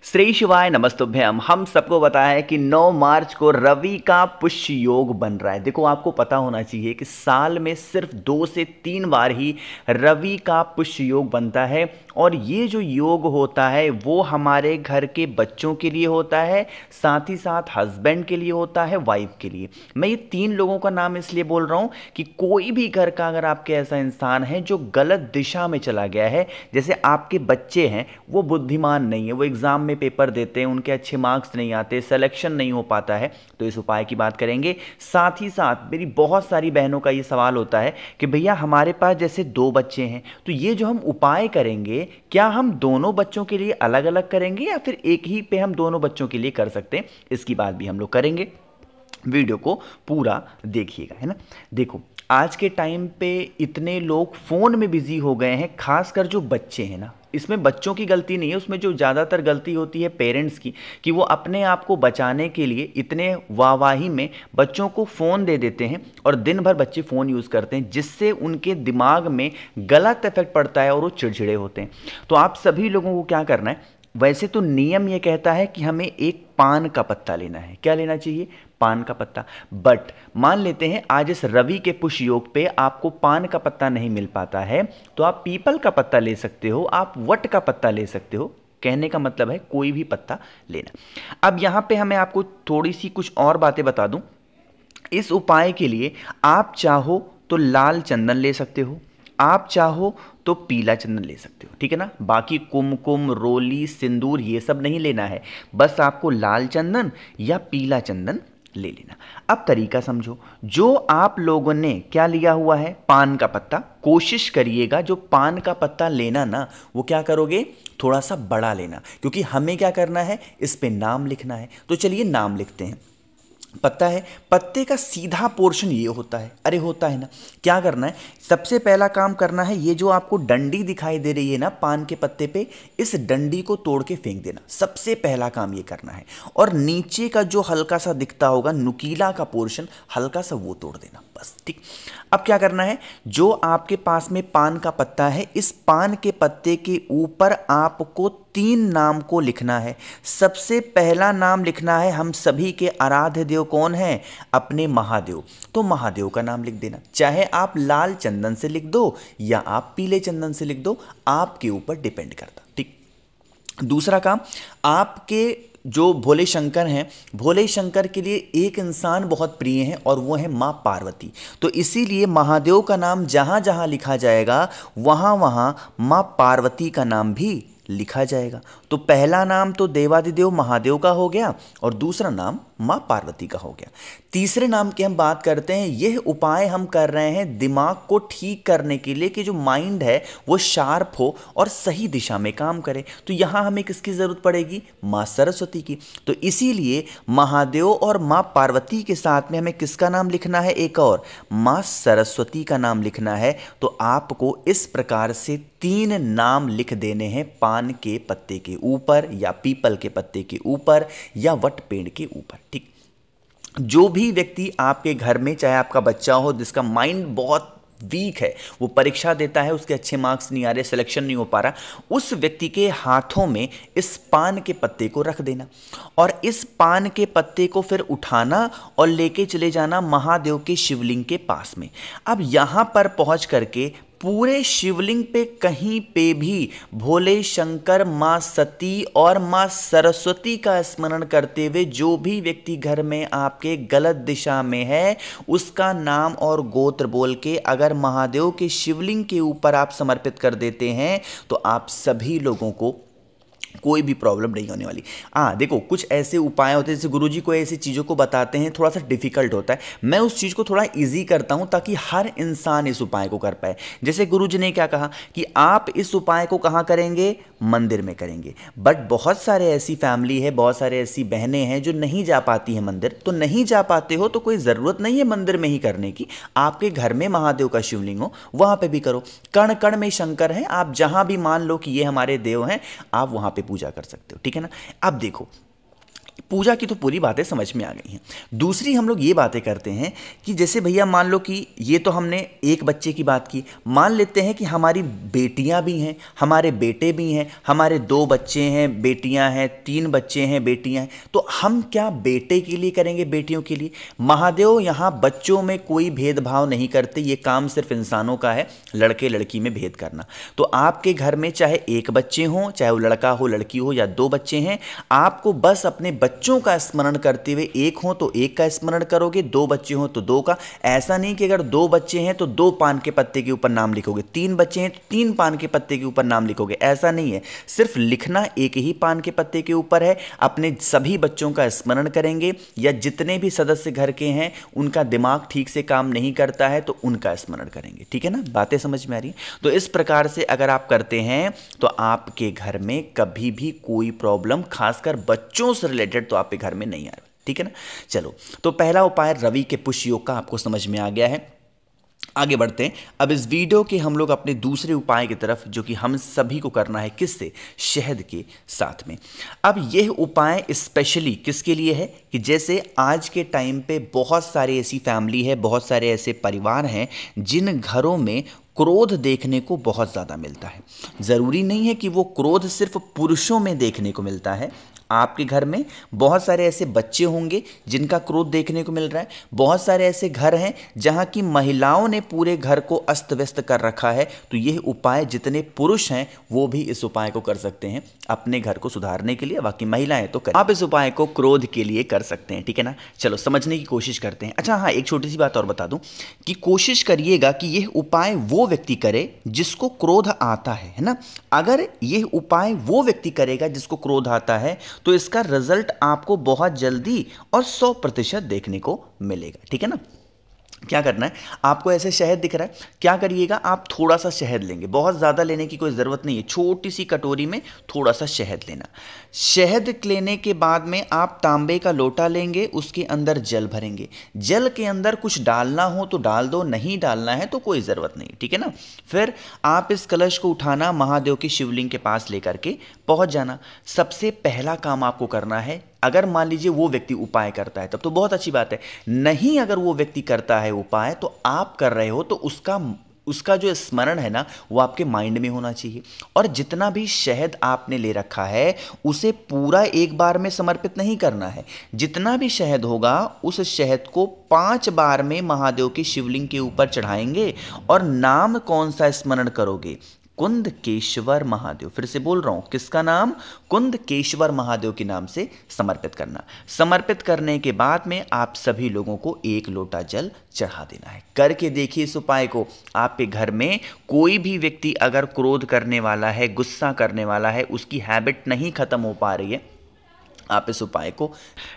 श्री शिवाय नमस्तुभ्यम। हम सबको पता है कि 9 मार्च को रवि का पुष्य योग बन रहा है। देखो, आपको पता होना चाहिए कि साल में सिर्फ 2 से 3 बार ही रवि का पुष्य योग बनता है और ये जो योग होता है वो हमारे घर के बच्चों के लिए होता है, साथ ही साथ हस्बैंड के लिए होता है, वाइफ के लिए। मैं ये 3 लोगों का नाम इसलिए बोल रहा हूँ कि कोई भी घर का अगर आपके ऐसा इंसान है जो गलत दिशा में चला गया है, जैसे आपके बच्चे हैं वो बुद्धिमान नहीं है, वो एग्जाम में पेपर देते हैं, उनके अच्छे मार्क्स नहीं आते, सिलेक्शन नहीं हो पाता है, तो इस उपाय की बात करेंगे। साथ ही साथ मेरी बहुत सारी बहनों का ये सवाल होता है कि भैया हमारे पास जैसे 2 बच्चे हैं, तो ये जो हम उपाय करेंगे क्या हम दोनों बच्चों के लिए अलग अलग करेंगे या फिर एक ही पे हम दोनों बच्चों के लिए कर सकते हैं? इसकी बात भी हम लोग करेंगे। वीडियो को पूरा देखिएगा, है ना। देखो, आज के टाइम पे इतने लोग फ़ोन में बिजी हो गए हैं, खासकर जो बच्चे हैं ना, इसमें बच्चों की गलती नहीं है, उसमें जो ज़्यादातर गलती होती है पेरेंट्स की, कि वो अपने आप को बचाने के लिए इतने वाहवाही में बच्चों को फ़ोन दे देते हैं और दिन भर बच्चे फ़ोन यूज़ करते हैं, जिससे उनके दिमाग में गलत इफेक्ट पड़ता है और वो चिड़चिड़े होते हैं। तो आप सभी लोगों को क्या करना है, वैसे तो नियम ये कहता है कि हमें एक पान का पत्ता लेना है। क्या लेना चाहिए? पान का पत्ता। बट मान लेते हैं आज इस रवि के पुष्य योग पे आपको पान का पत्ता नहीं मिल पाता है, तो आप पीपल का पत्ता ले सकते हो, आप वट का पत्ता ले सकते हो। कहने का मतलब है कोई भी पत्ता लेना। अब यहां पे हमें आपको थोड़ी सी कुछ और बातें बता दूं। इस उपाय के लिए आप चाहो तो लाल चंदन ले सकते हो, आप चाहो तो पीला चंदन ले सकते हो, ठीक है ना। बाकी कुमकुम, रोली, सिंदूर ये सब नहीं लेना है, बस आपको लाल चंदन या पीला चंदन ले लेना। अब तरीका समझो। जो आप लोगों ने क्या लिया हुआ है, पान का पत्ता, कोशिश करिएगा जो पान का पत्ता लेना ना, वो क्या करोगे, थोड़ा सा बड़ा लेना, क्योंकि हमें क्या करना है, इस पे नाम लिखना है। तो चलिए नाम लिखते हैं। पत्ता है, पत्ते का सीधा पोर्शन ये होता है, अरे होता है ना। क्या करना है, सबसे पहला काम करना है, ये जो आपको डंडी दिखाई दे रही है ना पान के पत्ते पे, इस डंडी को तोड़ के फेंक देना। सबसे पहला काम ये करना है। और नीचे का जो हल्का सा दिखता होगा नुकीला का पोर्शन, हल्का सा वो तोड़ देना, बस, ठीक। अब क्या करना है, जो आपके पास में पान का पत्ता है, इस पान के पत्ते के ऊपर आपको 3 नाम को लिखना है। सबसे पहला नाम लिखना है, हम सभी के आराध्य देव कौन है, अपने महादेव। तो महादेव का नाम लिख देना, चाहे आप लाल चंदन से लिख दो या आप पीले चंदन से लिख दो, आपके ऊपर डिपेंड करता, ठीक। दूसरा काम, आपके जो भोले शंकर हैं, भोले शंकर के लिए एक इंसान बहुत प्रिय है और वो है माँ पार्वती। तो इसीलिए महादेव का नाम जहाँ जहाँ लिखा जाएगा वहाँ वहाँ माँ पार्वती का नाम भी लिखा जाएगा। तो पहला नाम तो देवादिदेव महादेव का हो गया और दूसरा नाम माँ पार्वती का हो गया। तीसरे नाम की हम बात करते हैं। यह उपाय हम कर रहे हैं दिमाग को ठीक करने के लिए कि जो माइंड है वो शार्प हो और सही दिशा में काम करे। तो यहाँ हमें किसकी ज़रूरत पड़ेगी, माँ सरस्वती की। तो इसीलिए महादेव और माँ पार्वती के साथ में हमें किसका नाम लिखना है, एक और माँ सरस्वती का नाम लिखना है। तो आपको इस प्रकार से 3 नाम लिख देने हैं, पान के पत्ते के ऊपर या पीपल के पत्ते के ऊपर या वट पेड़ के ऊपर, ठीक। जो भी व्यक्ति आपके घर में, चाहे आपका बच्चा हो जिसका माइंड बहुत वीक है, वो परीक्षा देता है, उसके अच्छे मार्क्स नहीं आ रहे, सिलेक्शन नहीं हो पा रहा, उस व्यक्ति के हाथों में इस पान के पत्ते को रख देना और इस पान के पत्ते को फिर उठाना और लेके चले जाना महादेव के शिवलिंग के पास में। अब यहाँ पर पहुँच करके पूरे शिवलिंग पे कहीं पे भी भोले शंकर, माँ सती और माँ सरस्वती का स्मरण करते हुए जो भी व्यक्ति घर में आपके गलत दिशा में है उसका नाम और गोत्र बोल के अगर महादेव के शिवलिंग के ऊपर आप समर्पित कर देते हैं तो आप सभी लोगों को कोई भी प्रॉब्लम नहीं होने वाली। देखो, कुछ ऐसे उपाय होते हैं, जैसे गुरुजी को ऐसी चीज़ों को बताते हैं, थोड़ा सा डिफिकल्ट होता है, मैं उस चीज़ को थोड़ा इजी करता हूं ताकि हर इंसान इस उपाय को कर पाए। जैसे गुरुजी ने क्या कहा कि आप इस उपाय को कहाँ करेंगे, मंदिर में करेंगे। बट बहुत सारे ऐसी फैमिली है, बहुत सारे ऐसी बहनें हैं जो नहीं जा पाती हैं मंदिर। तो नहीं जा पाते हो तो कोई ज़रूरत नहीं है मंदिर में ही करने की, आपके घर में महादेव का शिवलिंग हो वहाँ पे भी करो। कण कण में शंकर हैं, आप जहाँ भी मान लो कि ये हमारे देव हैं, आप वहाँ पे पूजा कर सकते हो, ठीक है ना। अब देखो, पूजा की तो पूरी बातें समझ में आ गई हैं। दूसरी हम लोग ये बातें करते हैं कि जैसे भैया मान लो कि ये तो हमने एक बच्चे की बात की, मान लेते हैं कि हमारी बेटियां भी हैं, हमारे बेटे भी हैं, हमारे 2 बच्चे हैं, बेटियां हैं, 3 बच्चे हैं, बेटियां हैं, तो हम क्या बेटे के लिए करेंगे, बेटियों के लिए? महादेव यहाँ बच्चों में कोई भेदभाव नहीं करते, ये काम सिर्फ इंसानों का है, लड़के लड़की में भेद करना। तो आपके घर में चाहे 1 बच्चे हों, चाहे वो लड़का हो लड़की हो, या 2 बच्चे हैं, आपको बस अपने बच्चों का स्मरण करते हुए, 1 हो तो 1 का स्मरण करोगे, 2 बच्चे हो तो 2 का। ऐसा नहीं कि अगर 2 बच्चे हैं तो 2 पान के पत्ते के ऊपर नाम लिखोगे, 3 बच्चे हैं तो 3 पान के पत्ते के ऊपर नाम लिखोगे, ऐसा नहीं है। सिर्फ लिखना एक ही पान के पत्ते के ऊपर है। अपने सभी बच्चों का स्मरण करेंगे, या जितने भी सदस्य घर के हैं उनका दिमाग ठीक से काम नहीं करता है तो उनका स्मरण करेंगे। ठीक है ना, बातें समझ में आ रही है? तो इस प्रकार से अगर आप करते हैं तो आपके घर में कभी भी कोई प्रॉब्लम, खासकर बच्चों से रिलेटेड, तो आपके घर में नहीं आ रहा। ठीक है ना। चलो, तो पहला उपाय रवि के पुष्य योग का आपको समझ में आ गया है। आगे बढ़ते हैं। अब इस वीडियो के हम लोग अपने दूसरे उपाय की तरफ, जो कि हम सभी को करना है, किससे? शहद के साथ में। अब यह उपाय स्पेशली किसके लिए है कि जैसे आज के टाइम पे बहुत सारी ऐसी फैमिली है, बहुत सारे ऐसे परिवार हैं जिन घरों में क्रोध देखने को बहुत ज़्यादा मिलता है। ज़रूरी नहीं है कि वो क्रोध सिर्फ पुरुषों में देखने को मिलता है। आपके घर में बहुत सारे ऐसे बच्चे होंगे जिनका क्रोध देखने को मिल रहा है। बहुत सारे ऐसे घर हैं जहां की महिलाओं ने पूरे घर को अस्त व्यस्त कर रखा है। तो यह उपाय जितने पुरुष हैं वो भी इस उपाय को कर सकते हैं अपने घर को सुधारने के लिए। बाकी महिलाएं तो कर, आप इस उपाय को क्रोध के लिए कर सकते हैं। ठीक है ना। चलो समझने की कोशिश करते हैं। अच्छा हाँ, एक छोटी सी बात और बता दूं कि कोशिश करिएगा कि यह उपाय वो व्यक्ति करे जिसको क्रोध आता है ना। अगर यह उपाय वो व्यक्ति करेगा जिसको क्रोध आता है तो इसका रिजल्ट आपको बहुत जल्दी और 100% देखने को मिलेगा। ठीक है ना। क्या करना है, आपको ऐसे शहद दिख रहा है, क्या करिएगा, आप थोड़ा सा शहद लेंगे। बहुत ज़्यादा लेने की कोई ज़रूरत नहीं है, छोटी सी कटोरी में थोड़ा सा शहद लेना। शहद लेने के बाद में आप तांबे का लोटा लेंगे, उसके अंदर जल भरेंगे। जल के अंदर कुछ डालना हो तो डाल दो, नहीं डालना है तो कोई ज़रूरत नहीं। ठीक है ना। फिर आप इस कलश को उठाना, महादेव की शिवलिंग के पास लेकर के पहुँच जाना। सबसे पहला काम आपको करना है, अगर मान लीजिए वो व्यक्ति उपाय करता है तब तो बहुत अच्छी बात है, नहीं अगर वो व्यक्ति करता है उपाय तो आप कर रहे हो तो उसका जो स्मरण है ना वो आपके माइंड में होना चाहिए। और जितना भी शहद आपने ले रखा है उसे पूरा एक बार में समर्पित नहीं करना है। जितना भी शहद होगा उस शहद को 5 बार में महादेव की शिवलिंग के ऊपर चढ़ाएंगे। और नाम कौन सा स्मरण करोगे? कुंदकेश्वर महादेव। फिर से बोल रहा हूं, किसका नाम? कुंदकेश्वर महादेव के नाम से समर्पित करना। समर्पित करने के बाद में आप सभी लोगों को 1 लोटा जल चढ़ा देना है। करके देखिए इस उपाय को। आपके घर में कोई भी व्यक्ति अगर क्रोध करने वाला है, गुस्सा करने वाला है, उसकी हैबिट नहीं खत्म हो पा रही है, आप इस उपाय को।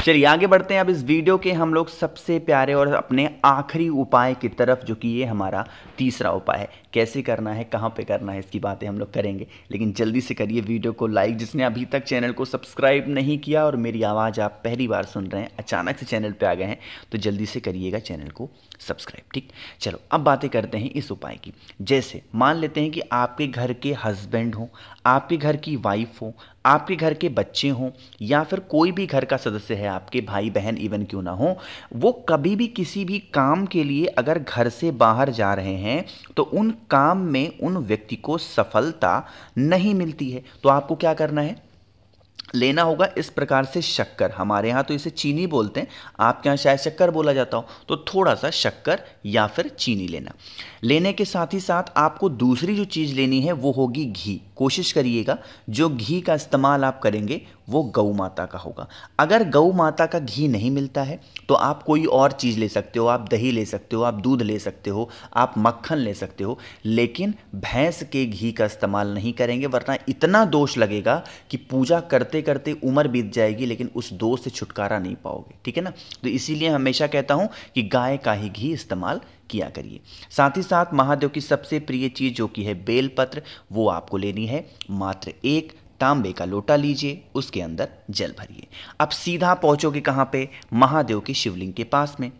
चलिए आगे बढ़ते हैं। अब इस वीडियो के हम लोग सबसे प्यारे और अपने आखिरी उपाय की तरफ, जो कि ये हमारा तीसरा उपाय है। कैसे करना है, कहाँ पे करना है, इसकी बातें हम लोग करेंगे, लेकिन जल्दी से करिए वीडियो को लाइक। जिसने अभी तक चैनल को सब्सक्राइब नहीं किया और मेरी आवाज़ आप पहली बार सुन रहे हैं, अचानक से चैनल पे आ गए हैं, तो जल्दी से करिएगा चैनल को सब्सक्राइब। ठीक, चलो अब बातें करते हैं इस उपाय की। जैसे मान लेते हैं कि आपके घर के हस्बैंड हो, आपके घर की वाइफ हो, आपके घर के बच्चे हों, या फिर कोई भी घर का सदस्य है, आपके भाई बहन इवन क्यों ना हो, वो कभी भी किसी भी काम के लिए अगर घर से बाहर जा रहे हैं तो उन काम में उन व्यक्ति को सफलता नहीं मिलती है। तो आपको क्या करना है, लेना होगा इस प्रकार से शक्कर। हमारे यहाँ तो इसे चीनी बोलते हैं, आपके यहाँ शायद शक्कर बोला जाता हो, तो थोड़ा सा शक्कर या फिर चीनी लेना। लेने के साथ ही साथ आपको दूसरी जो चीज़ लेनी है वो होगी घी। कोशिश करिएगा जो घी का इस्तेमाल आप करेंगे वो गौ माता का होगा। अगर गौ माता का घी नहीं मिलता है तो आप कोई और चीज़ ले सकते हो, आप दही ले सकते हो, आप दूध ले सकते हो, आप मक्खन ले सकते हो, लेकिन भैंस के घी का इस्तेमाल नहीं करेंगे, वरना इतना दोष लगेगा कि पूजा करते करते उम्र बीत जाएगी लेकिन उस दोष से छुटकारा नहीं पाओगे। ठीक है ना। तो इसीलिए हमेशा कहता हूँ कि गाय का ही घी इस्तेमाल किया करिए। साथ ही साथ महादेव की सबसे प्रिय चीज़ जो कि है बेलपत्र, वो आपको लेनी है। मात्र 1 तांबे का लोटा लीजिए, उसके अंदर जल भरिए। अब सीधा पहुंचोगे कहाँ पे? महादेव की शिवलिंग के पास में।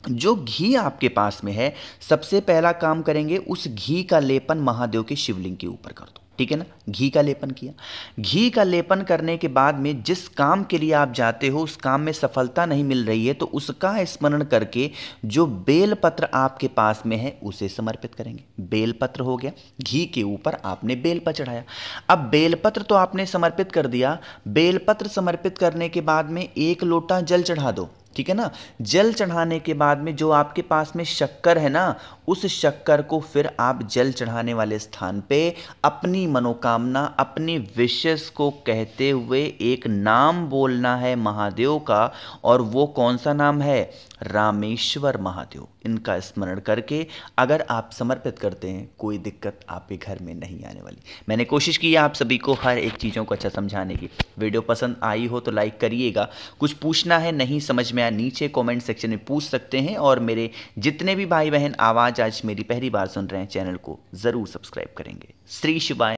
जो घी आपके पास में है, सबसे पहला काम करेंगे उस घी का लेपन महादेव के शिवलिंग के ऊपर कर दो। ठीक है ना, घी का लेपन किया। घी का लेपन करने के बाद में जिस काम के लिए आप जाते हो उस काम में सफलता नहीं मिल रही है तो उसका स्मरण करके जो बेलपत्र आपके पास में है उसे समर्पित करेंगे। बेलपत्र हो गया, घी के ऊपर आपने बेलपत्र चढ़ाया। अब बेलपत्र तो आपने समर्पित कर दिया, बेलपत्र समर्पित करने के बाद में 1 लोटा जल चढ़ा दो, ठीक है ना। जल चढ़ाने के बाद में जो आपके पास में शक्कर है ना, उस शक्कर को फिर आप जल चढ़ाने वाले स्थान पे अपनी मनोकामना, अपनी विशेष को कहते हुए एक नाम बोलना है महादेव का, और वो कौन सा नाम है? रामेश्वर महादेव। इनका स्मरण करके अगर आप समर्पित करते हैं कोई दिक्कत आपके घर में नहीं आने वाली। मैंने कोशिश की है आप सभी को हर एक चीज़ों को अच्छा समझाने की। वीडियो पसंद आई हो तो लाइक करिएगा। कुछ पूछना है, नहीं समझ में आया, नीचे कमेंट सेक्शन में पूछ सकते हैं। और मेरे जितने भी भाई बहन आवाज़ आज मेरी पहली बार सुन रहे हैं, चैनल को ज़रूर सब्सक्राइब करेंगे। श्री शिवाय।